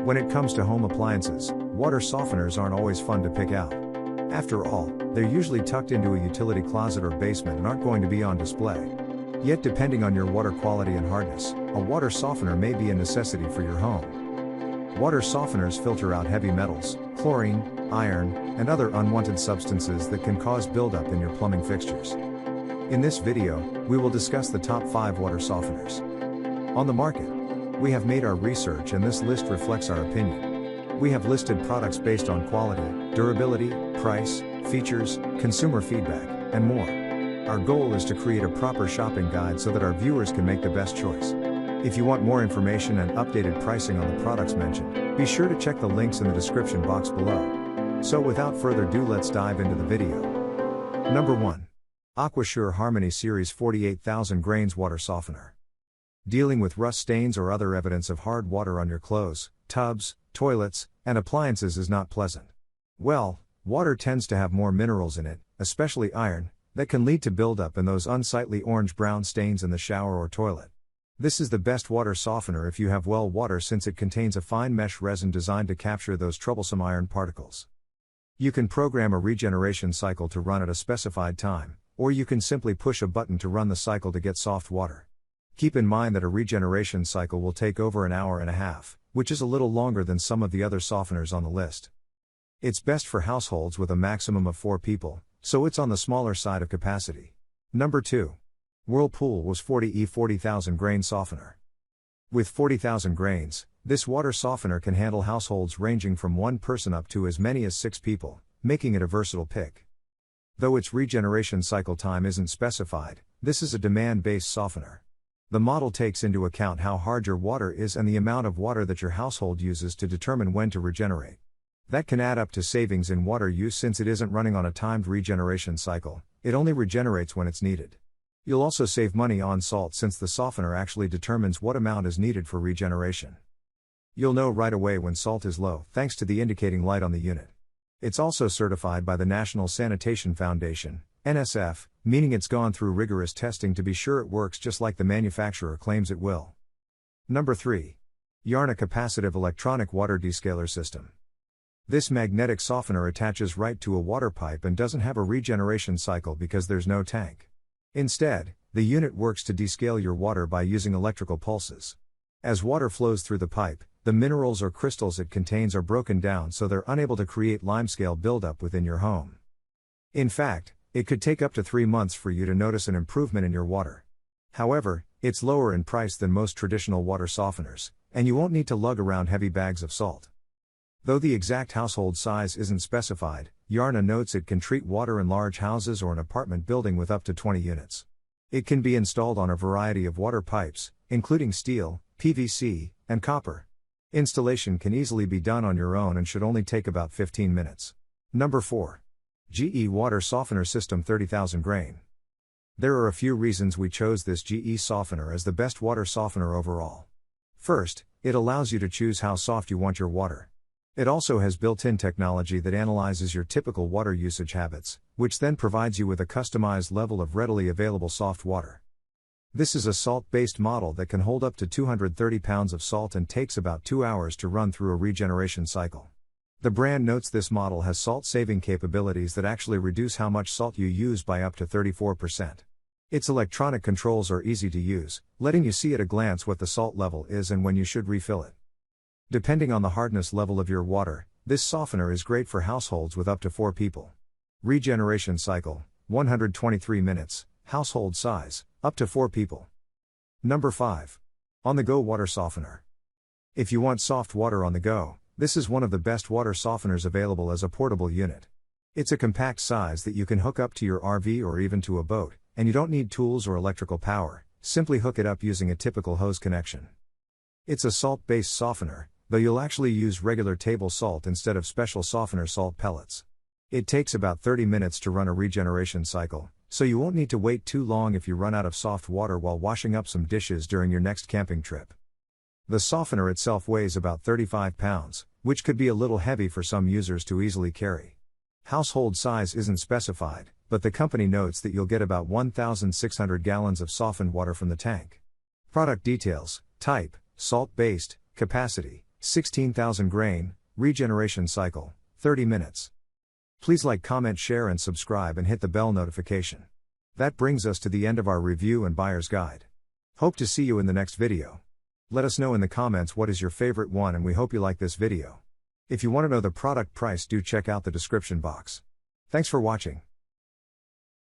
When it comes to home appliances, water softeners aren't always fun to pick out. After all, they're usually tucked into a utility closet or basement and aren't going to be on display. Yet depending on your water quality and hardness, a water softener may be a necessity for your home. Water softeners filter out heavy metals, chlorine, iron, and other unwanted substances that can cause buildup in your plumbing fixtures. In this video, we will discuss the top 5 water softeners on the market. We have made our research and this list reflects our opinion. We have listed products based on quality, durability, price, features, consumer feedback, and more. Our goal is to create a proper shopping guide so that our viewers can make the best choice. If you want more information and updated pricing on the products mentioned, be sure to check the links in the description box below. So without further ado, let's dive into the video. Number 1. AquaSure Harmony Series 48,000 Grains Water Softener. Dealing with rust stains or other evidence of hard water on your clothes, tubs, toilets, and appliances is not pleasant. Well, water tends to have more minerals in it, especially iron, that can lead to buildup and those unsightly orange-brown stains in the shower or toilet. This is the best water softener if you have well water, since it contains a fine mesh resin designed to capture those troublesome iron particles. You can program a regeneration cycle to run at a specified time, or you can simply push a button to run the cycle to get soft water. Keep in mind that a regeneration cycle will take over an hour and a half, which is a little longer than some of the other softeners on the list. It's best for households with a maximum of 4 people, so it's on the smaller side of capacity. Number 2. Whirlpool WOS 40E 40,000 Grain Softener. With 40,000 grains, this water softener can handle households ranging from 1 person up to as many as 6 people, making it a versatile pick. Though its regeneration cycle time isn't specified, this is a demand-based softener. The model takes into account how hard your water is and the amount of water that your household uses to determine when to regenerate. That can add up to savings in water use, since it isn't running on a timed regeneration cycle, it only regenerates when it's needed. You'll also save money on salt, since the softener actually determines what amount is needed for regeneration. You'll know right away when salt is low, thanks to the indicating light on the unit. It's also certified by the National Sanitation Foundation, NSF, meaning it's gone through rigorous testing to be sure it works just like the manufacturer claims it will. Number 3. Yarna Capacitive Electronic Water Descaler System. This magnetic softener attaches right to a water pipe and doesn't have a regeneration cycle because there's no tank. Instead, the unit works to descale your water by using electrical pulses. As water flows through the pipe, the minerals or crystals it contains are broken down so they're unable to create limescale buildup within your home. In fact, it could take up to 3 months for you to notice an improvement in your water. However, it's lower in price than most traditional water softeners, and you won't need to lug around heavy bags of salt. Though the exact household size isn't specified, Yarna notes it can treat water in large houses or an apartment building with up to 20 units. It can be installed on a variety of water pipes, including steel, PVC, and copper. Installation can easily be done on your own and should only take about 15 minutes. Number 4. GE Water Softener System 30,000 Grain. There are a few reasons we chose this GE softener as the best water softener overall. First, it allows you to choose how soft you want your water. It also has built-in technology that analyzes your typical water usage habits, which then provides you with a customized level of readily available soft water. This is a salt-based model that can hold up to 230 pounds of salt and takes about 2 hours to run through a regeneration cycle. The brand notes this model has salt-saving capabilities that actually reduce how much salt you use by up to 34%. Its electronic controls are easy to use, letting you see at a glance what the salt level is and when you should refill it. Depending on the hardness level of your water, this softener is great for households with up to 4 people. Regeneration cycle, 123 minutes, household size, up to 4 people. Number 5. On-the-go water softener. If you want soft water on the go, this is one of the best water softeners available as a portable unit. It's a compact size that you can hook up to your RV or even to a boat, and you don't need tools or electrical power, simply hook it up using a typical hose connection. It's a salt-based softener, though you'll actually use regular table salt instead of special softener salt pellets. It takes about 30 minutes to run a regeneration cycle, so you won't need to wait too long if you run out of soft water while washing up some dishes during your next camping trip. The softener itself weighs about 35 pounds, which could be a little heavy for some users to easily carry. Household size isn't specified, but the company notes that you'll get about 1,600 gallons of softened water from the tank. Product details: type, salt-based, capacity, 16,000 grain, regeneration cycle, 30 minutes. Please like, comment, share and subscribe and hit the bell notification. That brings us to the end of our review and buyer's guide. Hope to see you in the next video. Let us know in the comments what is your favorite one, and we hope you like this video. If you want to know the product price, do check out the description box. Thanks for watching.